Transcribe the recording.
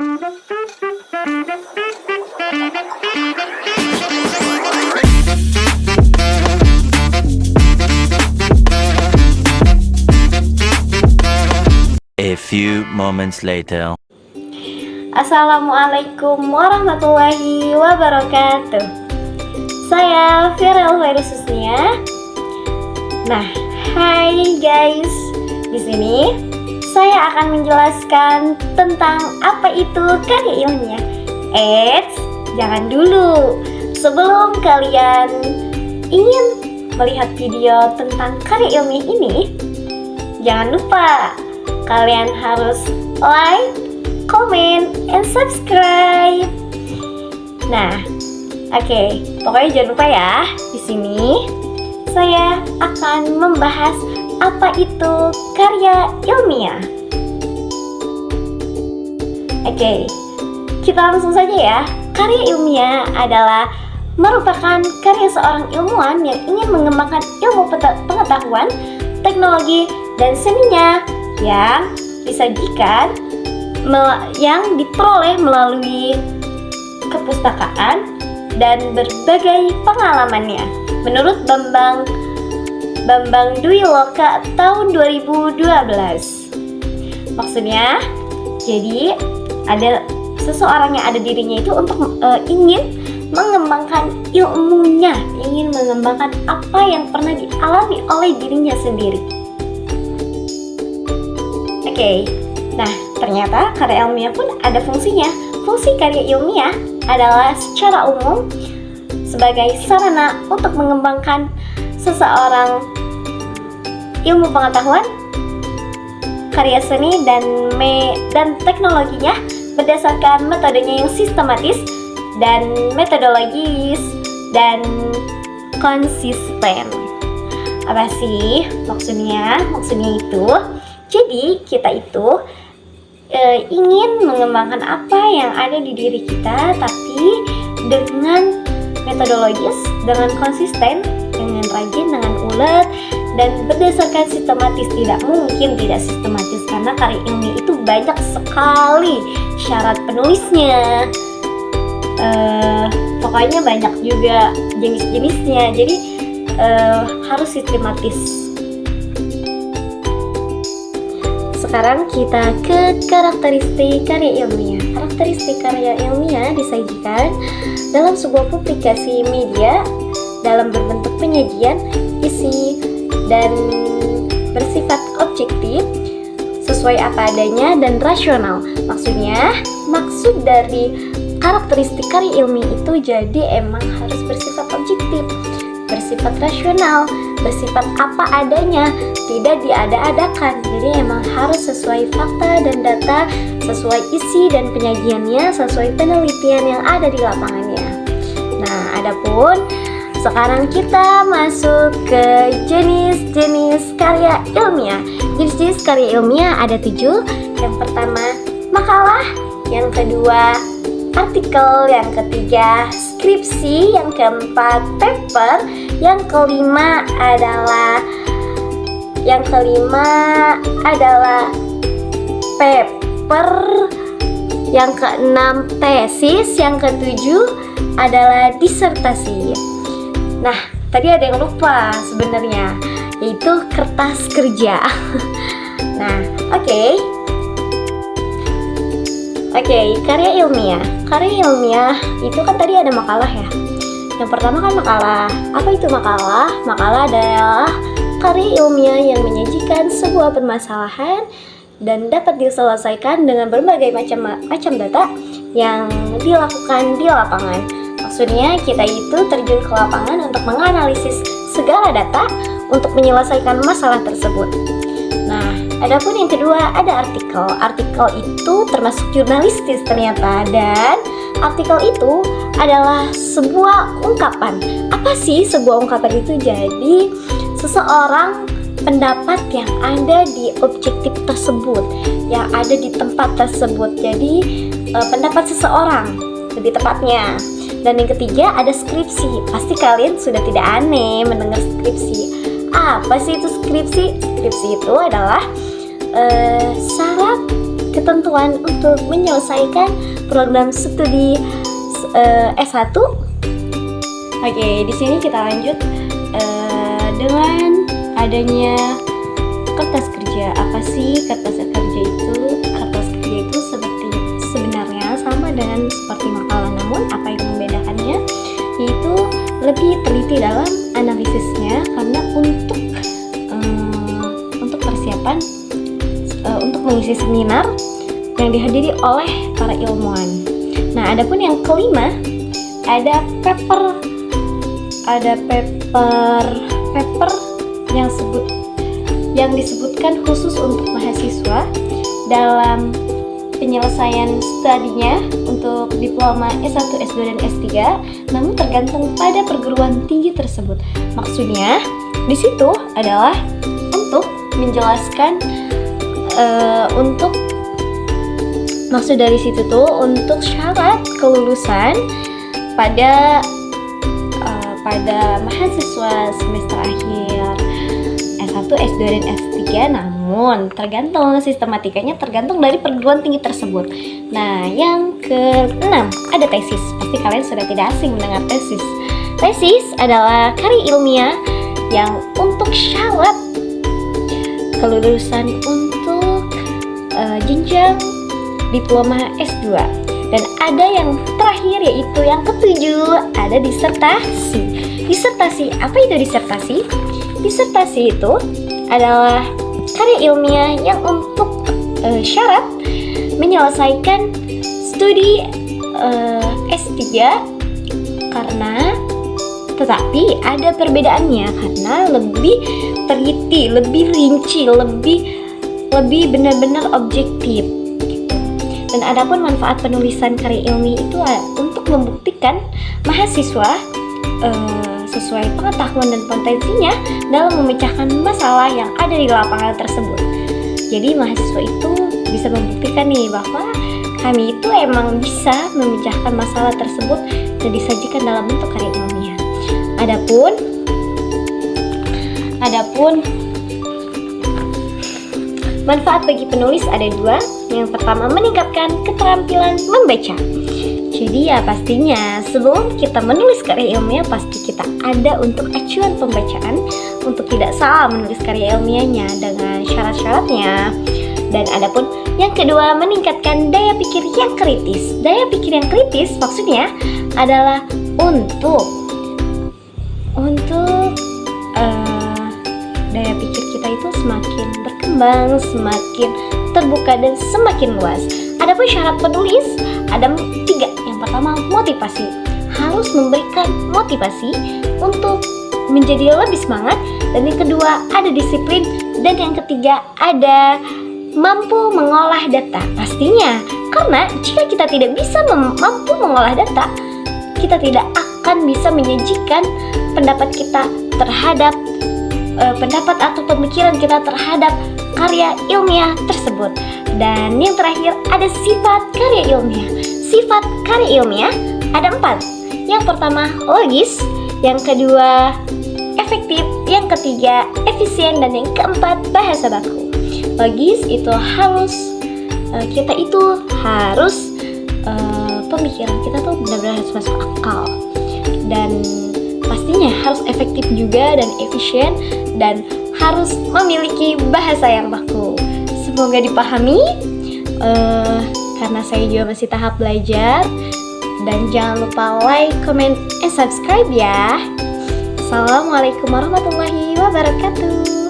A few moments later. Assalamualaikum warahmatullahi wabarakatuh. Saya Firel Husnia. Nah, hai guys. Di sini saya akan menjelaskan tentang apa itu karya ilmiah. Eits, jangan dulu. Sebelum kalian ingin melihat video tentang karya ilmiah ini, jangan lupa kalian harus like, comment, and subscribe. Nah, oke, pokoknya jangan lupa ya. Di sini saya akan membahas apa itu karya ilmiah. Oke, kita langsung saja ya. Karya ilmiah adalah merupakan karya seorang ilmuwan yang ingin mengembangkan ilmu pengetahuan, teknologi, dan seninya yang disajikan yang diperoleh melalui kepustakaan dan berbagai pengalamannya. Menurut Bambang Dwi Loka tahun 2012. Maksudnya, jadi ada seseorang yang ada dirinya itu untuk ingin mengembangkan ilmunya, ingin mengembangkan apa yang pernah dialami oleh dirinya sendiri. Oke, nah ternyata karya ilmiah pun ada fungsinya. Fungsi karya ilmiah adalah secara umum sebagai sarana untuk mengembangkan seseorang ilmu pengetahuan, karya seni, dan teknologinya berdasarkan metodenya yang sistematis dan metodologis dan konsisten. Apa sih maksudnya? Maksudnya itu, jadi kita itu ingin mengembangkan apa yang ada di diri kita, tapi dengan metodologis, dengan konsisten, dengan rajin, dengan ulet, dan berdasarkan sistematis. Tidak mungkin tidak sistematis karena karya ilmiah itu banyak sekali syarat penulisnya. Pokoknya banyak juga jenis-jenisnya. Jadi harus sistematis. Sekarang kita ke karakteristik karya ilmiah. Karakteristik karya ilmiah disajikan dalam sebuah publikasi media dalam berbentuk penyajian, isi, dan bersifat objektif, sesuai apa adanya dan rasional. Maksudnya, maksud dari karakteristik karya ilmiah itu jadi emang harus bersifat objektif, bersifat rasional, bersifat apa adanya, tidak diada-adakan. Jadi emang harus sesuai fakta dan data, sesuai isi dan penyajiannya, sesuai penelitian yang ada di lapangannya. Nah, adapun sekarang kita masuk ke jenis-jenis karya ilmiah. Jenis-jenis karya ilmiah ada 7. Yang pertama, makalah. Yang kedua, artikel. Yang ketiga, skripsi. Yang keempat, paper. Yang kelima adalah paper. Yang keenam, tesis. Yang ketujuh adalah disertasi. Nah, tadi ada yang lupa sebenarnya, yaitu kertas kerja. Nah, oke, karya ilmiah. Karya ilmiah itu kan tadi ada makalah ya. Yang pertama kan makalah. Apa itu makalah? Makalah adalah karya ilmiah yang menyajikan sebuah permasalahan dan dapat diselesaikan dengan berbagai macam data yang dilakukan di lapangan. Maksudnya kita itu terjun ke lapangan untuk menganalisis segala data untuk menyelesaikan masalah tersebut. Nah, adapun yang kedua ada artikel. Artikel itu termasuk jurnalistis ternyata, dan artikel itu adalah sebuah ungkapan. Apa sih sebuah ungkapan itu? Jadi seseorang pendapat yang ada di objektif tersebut, yang ada di tempat tersebut. Jadi pendapat seseorang lebih tepatnya. Dan yang ketiga ada skripsi. Pasti kalian sudah tidak aneh mendengar skripsi. Apa sih itu skripsi? Skripsi itu adalah syarat ketentuan untuk menyelesaikan program studi S1. Oke, di sini kita lanjut dengan adanya kertas kerja. Apa sih kertas kerja itu? Kertas kerja itu sebenarnya sama dengan seperti makalah, namun apa yang membedakannya yaitu lebih teliti dalam analisisnya, karena untuk persiapan untuk mengisi seminar yang dihadiri oleh para ilmuwan. Nah, adapun yang kelima ada paper yang disebutkan khusus untuk mahasiswa dalam penyelesaian studinya untuk diploma S1, S2, dan S3, namun tergantung pada perguruan tinggi tersebut. Maksudnya di situ adalah untuk menjelaskan maksud dari situ tuh untuk syarat kelulusan pada mahasiswa semester akhir S1, S2, dan S3, namun tergantung sistematikanya, tergantung dari perguruan tinggi tersebut. Nah, yang keenam ada tesis. Pasti kalian sudah tidak asing mendengar tesis. Tesis adalah karya ilmiah yang untuk syarat kelulusan untuk jenjang diploma S2. Dan ada yang terakhir yaitu yang ketujuh, ada disertasi. Disertasi, apa itu disertasi? Disertasi itu adalah karya ilmiah yang untuk syarat menyelesaikan studi S3, tetapi ada perbedaannya karena lebih teliti, lebih rinci, lebih benar-benar objektif. Dan adapun manfaat penulisan karya ilmiah itu untuk membuktikan mahasiswa sesuai pengetahuan dan potensinya dalam memecahkan masalah yang ada di lapangan tersebut. Jadi mahasiswa itu bisa membuktikan nih bahwa kami itu emang bisa memecahkan masalah tersebut dan disajikan dalam bentuk karya ilmiah. Adapun manfaat bagi penulis ada dua. Yang pertama, meningkatkan keterampilan membaca. Jadi ya pastinya sebelum kita menulis karya ilmiah pasti kita ada untuk acuan pembacaan untuk tidak salah menulis karya ilmiahnya dengan syarat-syaratnya. Dan adapun yang kedua, meningkatkan daya pikir yang kritis. Daya pikir yang kritis maksudnya adalah untuk daya pikir kita itu semakin berkembang, semakin terbuka, dan semakin luas. Adapun syarat penulis ada 3. Yang pertama, motivasi. Harus memberikan motivasi untuk menjadi lebih semangat. Dan yang kedua, ada disiplin. Dan yang ketiga, ada mampu mengolah data. Pastinya, karena jika kita tidak bisa mampu mengolah data, kita tidak akan bisa menyajikan pendapat kita terhadap pendapat atau pemikiran kita terhadap karya ilmiah tersebut. Dan yang terakhir ada sifat karya ilmiah. Sifat karya ilmiah ada 4. Yang pertama logis, yang kedua efektif, yang ketiga efisien, dan yang keempat bahasa baku. Logis itu harus pemikiran kita tuh benar-benar harus masuk akal, dan pastinya harus efektif juga dan efisien, dan harus memiliki bahasa yang baku. Semoga dipahami, karena saya juga masih tahap belajar. Dan jangan lupa like, comment, and subscribe ya. Assalamualaikum warahmatullahi wabarakatuh.